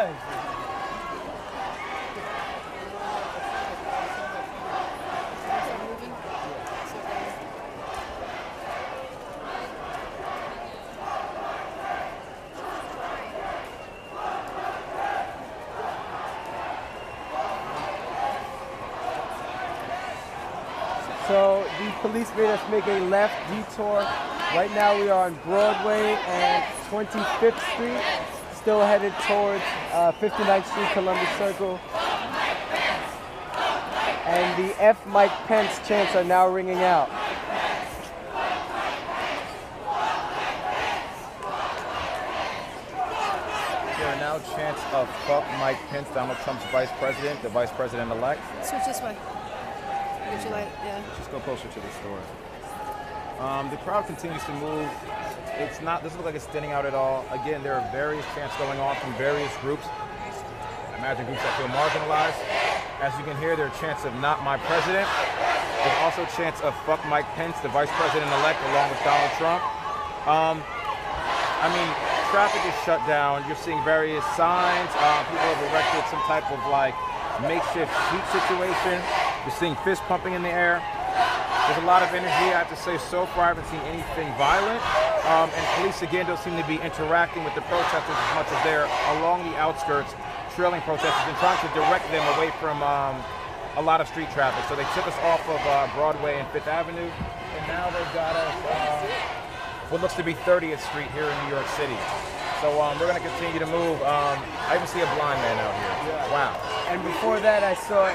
was. So the police made us make a left detour. Right now we are on Broadway and 25th Street, still headed towards 59th Street, Columbus Circle. And the F. Mike Pence chants are now ringing out. There are now chants of fuck Mike Pence, Donald Trump's vice president, the vice president-elect. Switch this way. Would you like, yeah. Just go closer to the store. The crowd continues to move. It's not, doesn't look like it's thinning out at all. Again, there are various chants going on from various groups. Imagine groups that feel marginalized. As you can hear, there are chants of not my president. There's also chants of fuck Mike Pence, the vice president-elect, along with Donald Trump. I mean, traffic is shut down. You're seeing various signs. People have erected some type of like makeshift heat situation. You're seeing fist pumping in the air. There's a lot of energy. I have to say, so far I haven't seen anything violent. And police, again, don't seem to be interacting with the protesters as much as they're along the outskirts, trailing protesters and trying to direct them away from a lot of street traffic. So they took us off of Broadway and 5th Avenue, and now they've got us what looks to be 30th Street here in New York City. So we're going to continue to move. I even see a blind man out here. Yeah. Wow. And before that, I saw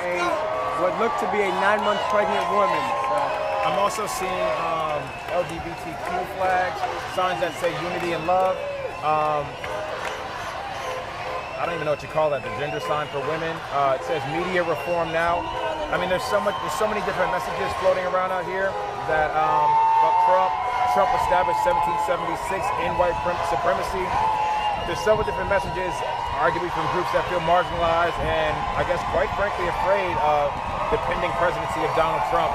what looked to be a 9-month pregnant woman. So. I'm also seeing LGBTQ flags, signs that say unity and love. I don't even know what you call that, the gender sign for women. It says media reform now. I mean, there's so many different messages floating around out here that fuck Trump established 1776 in white supremacy. There's several different messages, arguably from groups that feel marginalized and I guess quite frankly afraid of the pending presidency of Donald Trump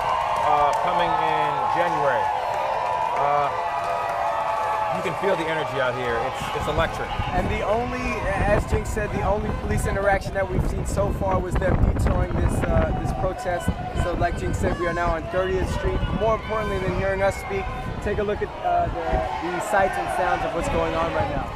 coming in January. You can feel the energy out here. It's electric. And the only, as Jinx said, the only police interaction that we've seen so far was them detouring this protest. So like Jinx said, we are now on 30th Street. More importantly than hearing us speak, take a look at the sights and sounds of what's going on right now.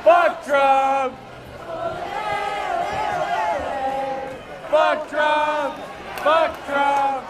Fuck Trump! Fuck Trump! Fuck Trump!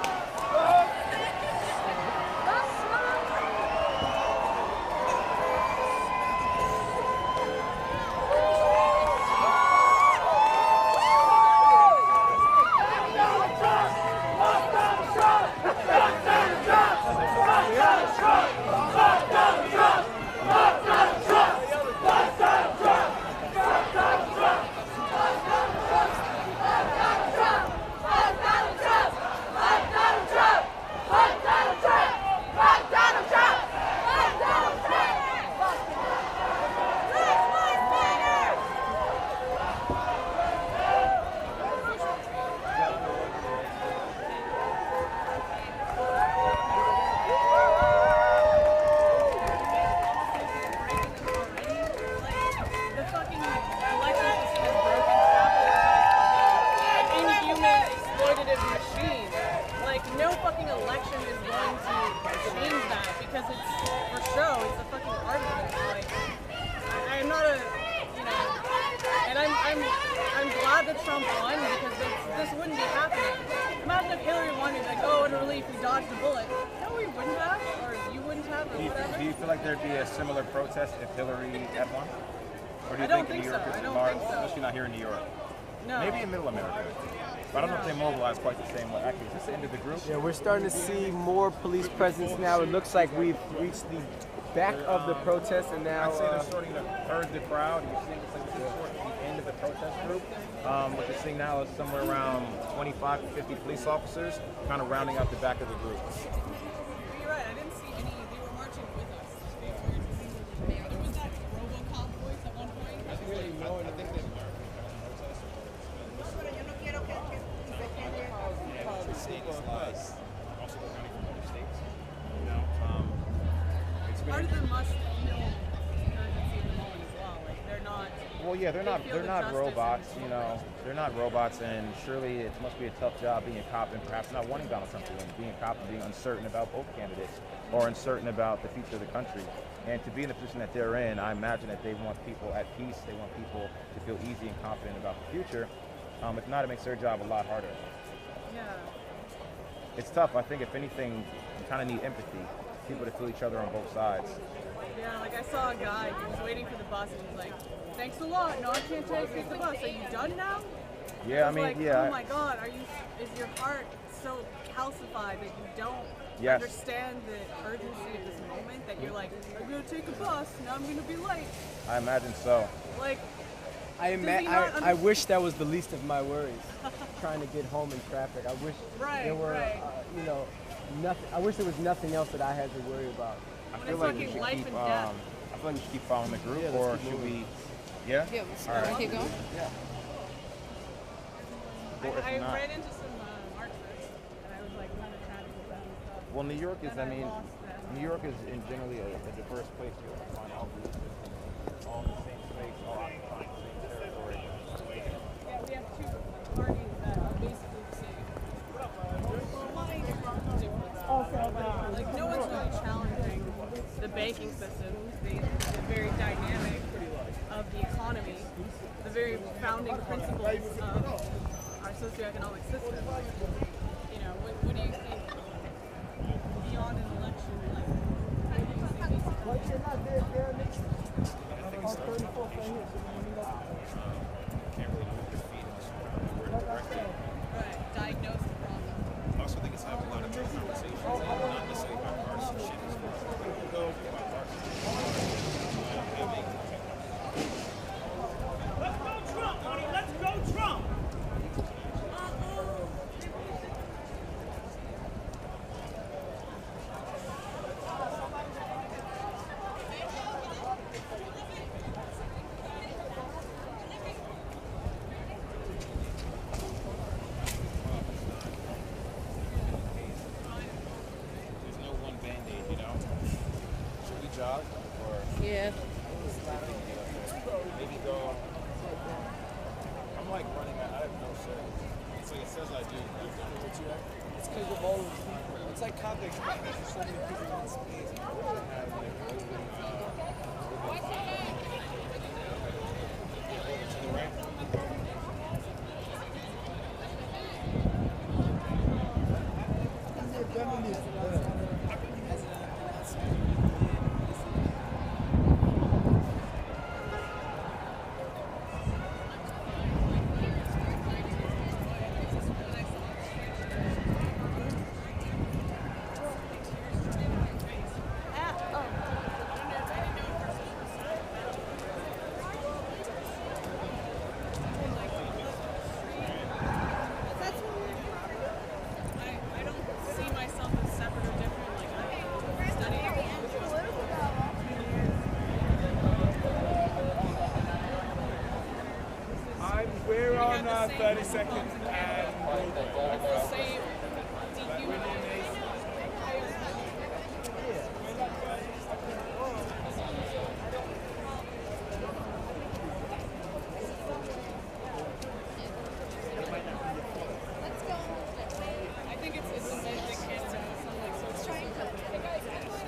I'm glad that Trump won because this wouldn't be happening. Imagine if Hillary won, you'd be like, oh, what a relief, we dodged a bullet. No, we wouldn't have, or you wouldn't have, or whatever. Do you feel like there'd be a similar protest if Hillary had won? Or do you I don't think think in New York so. it's I don't large, think so. especially not here in New York? No. Maybe in Middle America. But I don't know if they mobilize quite the same way. Actually, is this the end of the group? Yeah, we're starting to see more police presence now. It looks like we've reached the back of the protest, and now I'd say they're starting to herd the crowd. You're seeing it's like this is towards the end of the protest group. What you're seeing now is somewhere around 25 to 50 police officers kind of rounding out the back of the group. You're right, I didn't see any, they were marching with us. There was that robocop voice at one point. I think they Well, yeah, they're not justice robots, and- you know. They're not robots, and surely it must be a tough job being a cop and perhaps not wanting Donald Trump to win, being a cop and being uncertain about both candidates or uncertain about the future of the country. And to be in the position that they're in, I imagine that they want people at peace. They want people to feel easy and confident about the future. If not, it makes their job a lot harder. Yeah. It's tough. I think if anything, you kind of need empathy, people to feel each other on both sides. Yeah, like I saw a guy, he was waiting for the bus and he was like, thanks a lot, no, I can't take the bus. Are you done now? Yeah, I was mean, like, yeah. oh my God, is your heart so calcified that you don't Yes. understand the urgency of this moment that you're like, I'm gonna take a bus, now I'm gonna be late. I imagine so. Like, I wish that was the least of my worries. Trying to get home in traffic. I wish there were, you know, nothing. I wish there was nothing else that I had to worry about. I When feel it's like we fucking should life keep. and death. I feel like we should keep following the group, Yeah, let's or keep should moving. we? Yeah. Yeah, All right. keep going. Yeah. Or if I not- ran into some marchers and I was like kind of chatting with them and stuff. Well, New York is. Then I mean, lost them. New York is generally a diverse place. You can find all groups, all in the same space, all occupying the same territory. Yeah, we have two parties that are basically the same. Like, no one's really challenging the banking system, the very dynamic of the economy, the very founding principles of our socioeconomic system. You know, what do you think beyond an election? Like, what do you think needs to Can't really move your feet unless you were directly. right, diagnose the problem? I also think it's having a lot of tough conversations, not necessarily about partisan shit. It's about Let's go Trump, Tony. Let's go Trump. there's no one band-aid, you know? Should we jog? Or Yeah. maybe go... I'm like running, I have no shirt. It's like it says I do. It's because of all of these people. It's like context. There's so many people in space. To the right. I don't see myself as separate or different. Like, I'm studying. We're on 30 seconds and It's the same dehumanizing. I think it's a myth that kids and something like social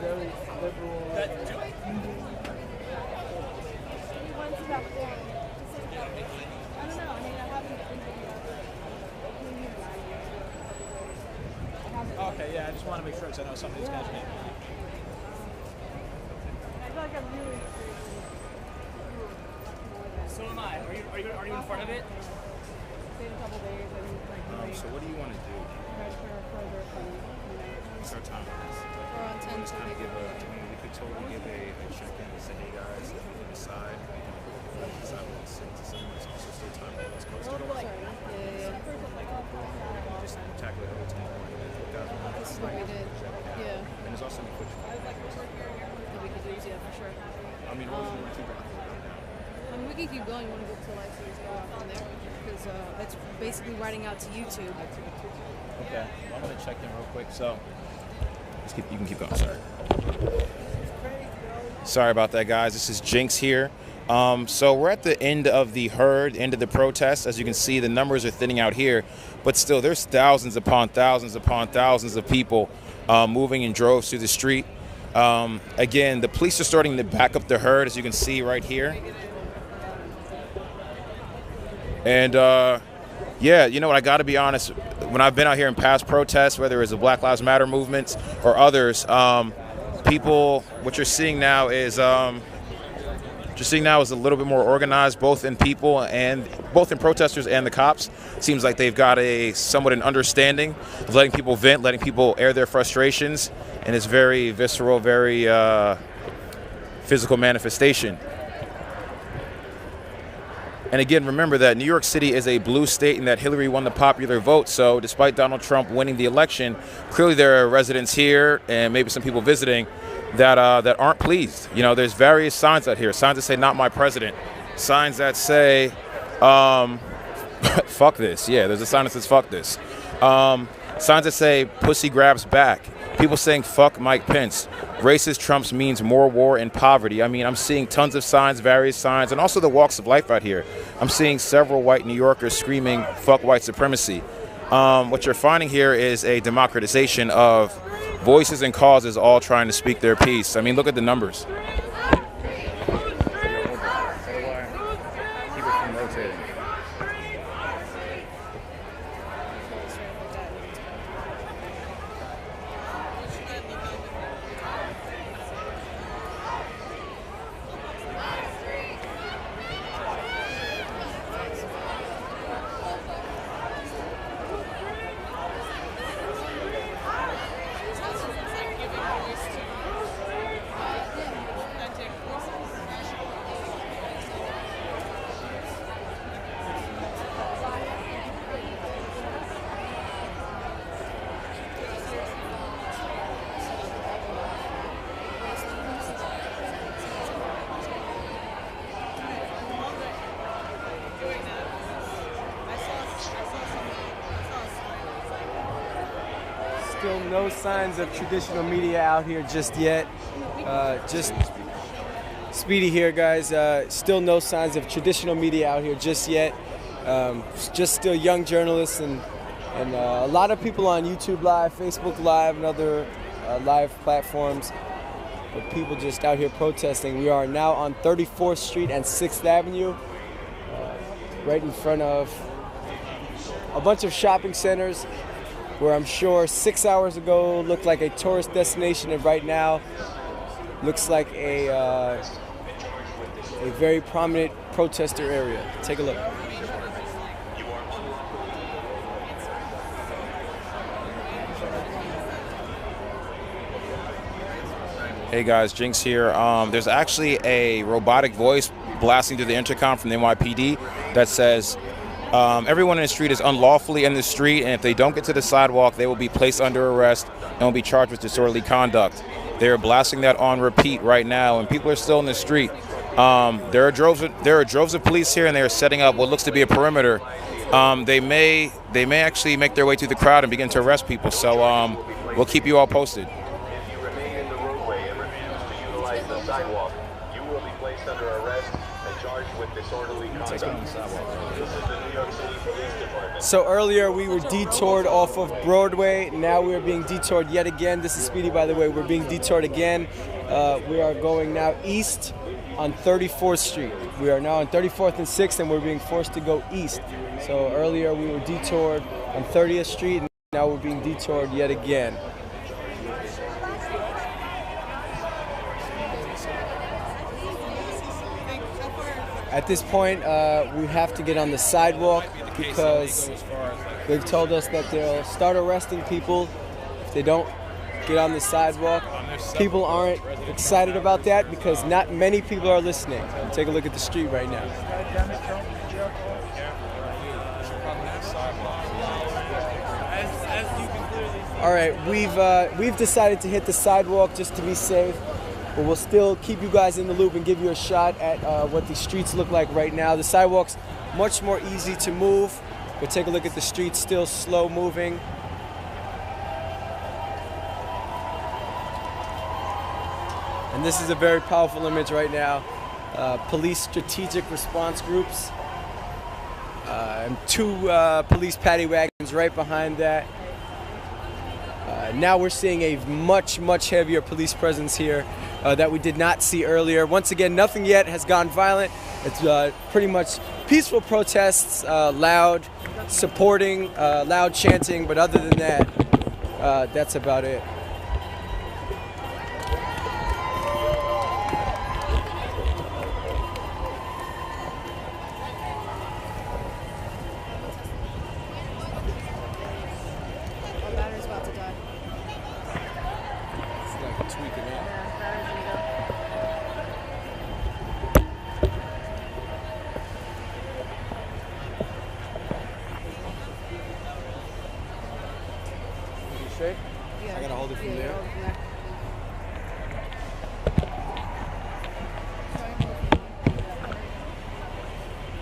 Very liberal. I don't know. I mean, I haven't okay, yeah, I just want to make sure because I know some of these guys may. I feel like I'm really So am I. Are you in front of it? stayed a couple days and like So what do you want to do? register further from, you know. What's our time on this? We're on 10 Just kind of to give we could totally give a check-in and say, hey guys, on the side, decide what to say to someone. It's also still time on the West Coast. Yeah. Just tackle it all tomorrow. This is what we did. Yeah. And there's also any footage. That we could use, yeah, for sure. I mean, what was the 2 right now? We can keep going. You want to go to live series from there? Because that's basically writing out to YouTube. Okay, well, I'm gonna check in real quick. So, you can keep going. Sorry about that, guys. This is Jinx here. So we're at the end of the herd, end of the protest. As you can see, the numbers are thinning out here, but still, there's thousands upon thousands upon thousands of people moving in droves through the street. Again, the police are starting to back up the herd, as you can see right here. And yeah, you know what, I gotta be honest, when I've been out here in past protests, whether it's the Black Lives Matter movements or others, people, what you're seeing now is a little bit more organized, both in people and both in protesters and the cops. Seems like they've got somewhat an understanding of letting people vent, letting people air their frustrations, and it's very visceral, very physical manifestation. And again, remember that New York City is a blue state and that Hillary won the popular vote. So despite Donald Trump winning the election, clearly there are residents here and maybe some people visiting that aren't pleased. You know, there's various signs out here. Signs that say "Not my president." Signs that say "Fuck this." Yeah, there's a sign that says "Fuck this." Signs that say "Pussy grabs back." People saying "Fuck Mike Pence." Racist Trumps means more war and poverty. I mean, I'm seeing tons of signs, various signs, and also the walks of life out here. I'm seeing several white New Yorkers screaming "Fuck white supremacy." What you're finding here is a democratization of voices and causes all trying to speak their piece. I mean, look at the numbers. Still no signs of traditional media out here just yet. Just Speedy here, guys. Still no signs of traditional media out here just yet. Just still young journalists and a lot of people on YouTube Live, Facebook Live, and other live platforms. But people just out here protesting. We are now on 34th Street and 6th Avenue, right in front of a bunch of shopping centers, where I'm sure 6 hours ago looked like a tourist destination, and right now looks like a very prominent protester area. Take a look. Hey guys, Jinx here. There's actually a robotic voice blasting through the intercom from the NYPD that says, everyone in the street is unlawfully in the street, and if they don't get to the sidewalk, they will be placed under arrest and will be charged with disorderly conduct. They're blasting that on repeat right now, and people are still in the street. There are droves of police here, and they are setting up what looks to be a perimeter. They may actually make their way through the crowd and begin to arrest people. So we'll keep you all posted. If you remain in the roadway and refuse to utilize the sidewalk, you will be placed under arrest and charged with disorderly conduct. This is the New York City Police Department. So earlier we were detoured off of Broadway. Now we are being detoured yet again. This is Speedy, by the way. We're being detoured again. We are going now east on 34th Street. We are now on 34th and 6th, and we're being forced to go east. So earlier we were detoured on 30th Street, and now we're being detoured yet again. At this point, we have to get on the sidewalk because they've told us that they'll start arresting people if they don't get on the sidewalk. People aren't excited about that because not many people are listening. Take a look at the street right now. All right, we've decided to hit the sidewalk just to be safe. but we'll still keep you guys in the loop and give you a shot at what the streets look like right now. The sidewalks much more easy to move, but take a look at the streets, still slow moving. And this is a very powerful image right now. Police strategic response groups. And 2 police paddy wagons right behind that. Now we're seeing a much heavier police presence here that we did not see earlier. Once again, nothing yet has gone violent. It's pretty much peaceful protests, loud supporting, loud chanting, but other than that, that's about it. Yeah. I gotta hold it from there.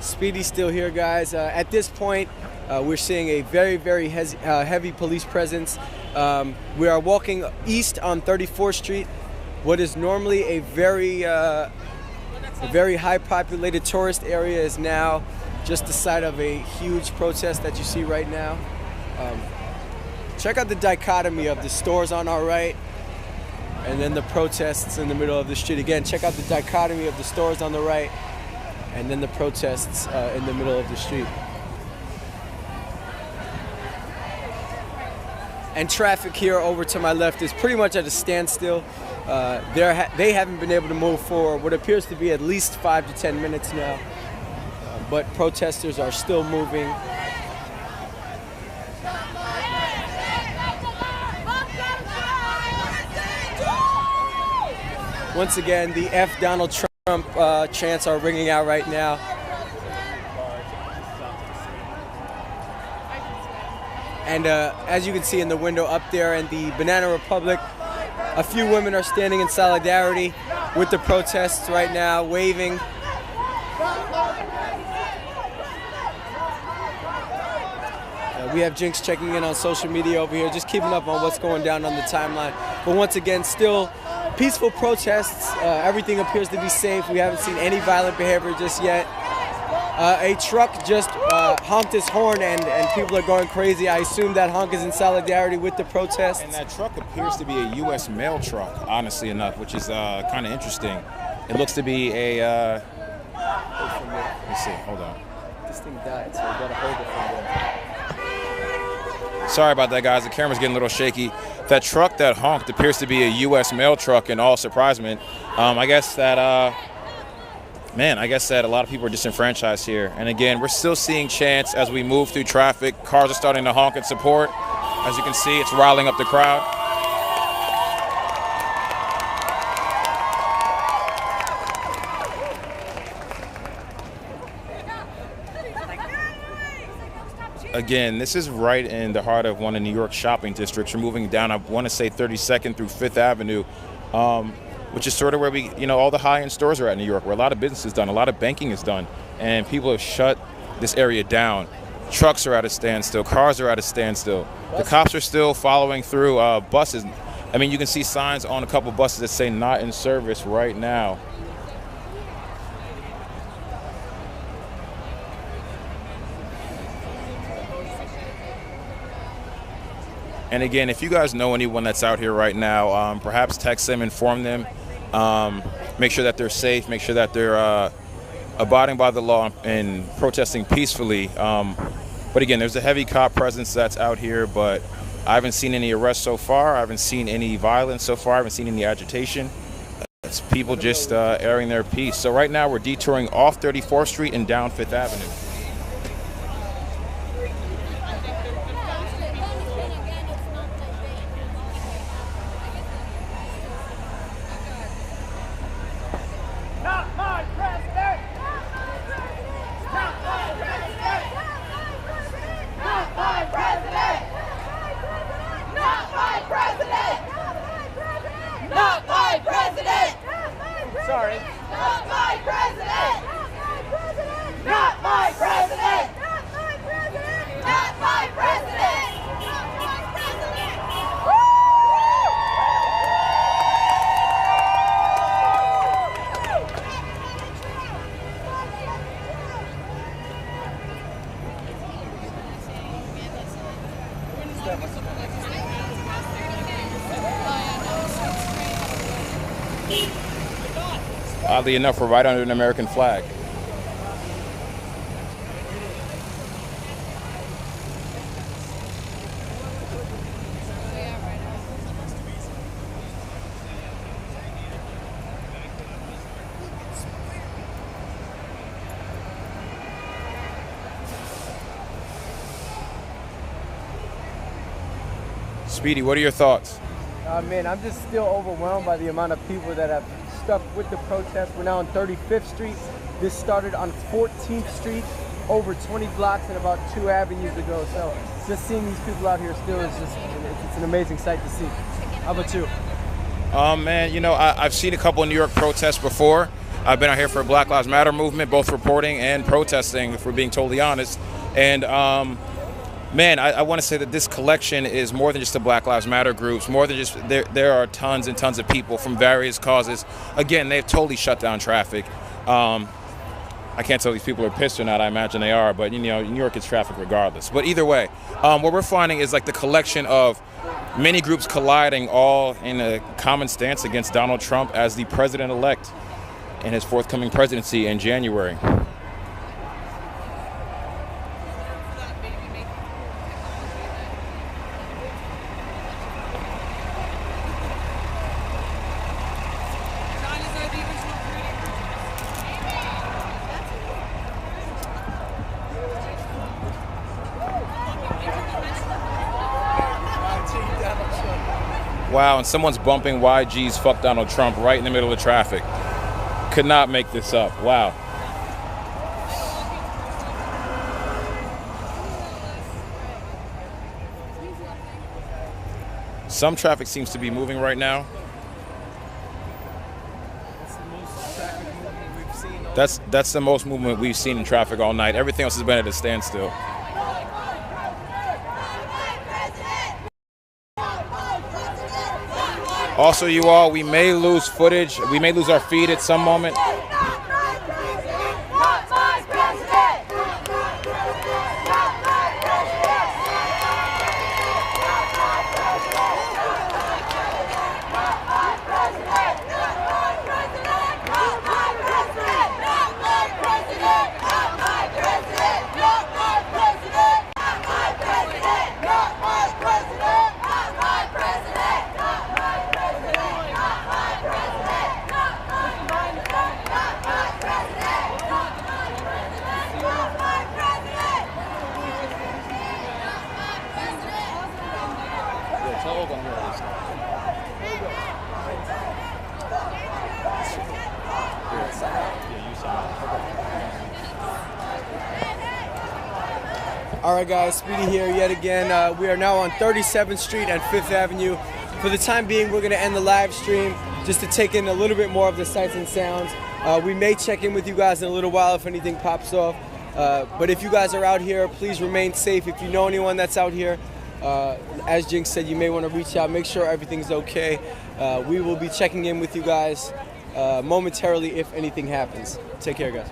Speedy's still here, guys. At this point, we're seeing a very heavy police presence. We are walking east on 34th Street, what is normally a very high populated tourist area is now just the site of a huge protest that you see right now. Check out the dichotomy of the stores on our right and then the protests in the middle of the street. Again, check out the dichotomy of the stores on the right and then the protests in the middle of the street. And traffic here over to my left is pretty much at a standstill. They haven't been able to move for what appears to be at least 5 to 10 minutes now. But protesters are still moving. Once again, the F Donald Trump chants are ringing out right now. And as you can see in the window up there in the Banana Republic, a few women are standing in solidarity with the protests right now, waving. We have Jinx checking in on social media over here, just keeping up on what's going down on the timeline. But once again, still peaceful protests. Everything appears to be safe. We haven't seen any violent behavior just yet. A truck just honked his horn and people are going crazy. I assume that honk is in solidarity with the protests. And that truck appears to be a U.S. mail truck, honestly enough, which is kind of interesting. It looks to be a... let's see, hold on. This thing died, so we gotta hold it from there. Sorry about that, guys. The camera's getting a little shaky. That truck that honked appears to be a U.S. mail truck in all surprisement. I guess that, I guess that a lot of people are disenfranchised here. And again, we're still seeing chants as we move through traffic. Cars are starting to honk in support. As you can see, it's riling up the crowd. Again, this is right in the heart of one of New York's shopping districts. We're moving down, I want to say 32nd through 5th Avenue, which is sort of where we, all the high-end stores are at in New York, where a lot of business is done, a lot of banking is done, and people have shut this area down. Trucks are at a standstill, cars are at a standstill. The cops are still following through. Buses, I mean, you can see signs on a couple buses that say not in service right now. And again, if you guys know anyone that's out here right now, perhaps text them, inform them, make sure that they're safe, make sure that they're abiding by the law and protesting peacefully. But again, there's a heavy cop presence that's out here, but I haven't seen any arrests so far. I haven't seen any violence so far. I haven't seen any agitation. It's people just airing their piece. So right now we're detouring off 34th Street and down 5th Avenue. Not my president! Oddly enough, we're right under an American flag. Speedy, what are your thoughts? Man, I'm just still overwhelmed by the amount of people that have stuck with the protest. We're now on 35th Street. This started on 14th Street, over 20 blocks and about 2 avenues ago. So just seeing these people out here still is just, it's an amazing sight to see. How about you? Man, you know, I've seen a couple of New York protests before. I've been out here for Black Lives Matter movement, both reporting and protesting, if we're being totally honest. And man, I want to say that this collection is more than just the Black Lives Matter groups, more than just, there are tons and tons of people from various causes. Again, they've totally shut down traffic. I can't tell if these people are pissed or not, I imagine they are, but you know, New York is traffic regardless. But either way, what we're finding is like the collection of many groups colliding all in a common stance against Donald Trump as the president-elect in his forthcoming presidency in January. Wow, and someone's bumping YG's Fuck Donald Trump right in the middle of traffic. Could not make this up. Wow. Some traffic seems to be moving right now. That's the most movement we've seen in traffic all night. Everything else has been at a standstill. Also, you all, we may lose footage. We may lose our feed at some moment. All right, guys, Speedy here yet again. We are now on 37th Street and 5th Avenue. For the time being, we're going to end the live stream just to take in a little bit more of the sights and sounds. We may check in with you guys in a little while if anything pops off. But if you guys are out here, please remain safe. If you know anyone that's out here, as Jinx said, you may want to reach out, make sure everything's okay. We will be checking in with you guys momentarily if anything happens. Take care, guys.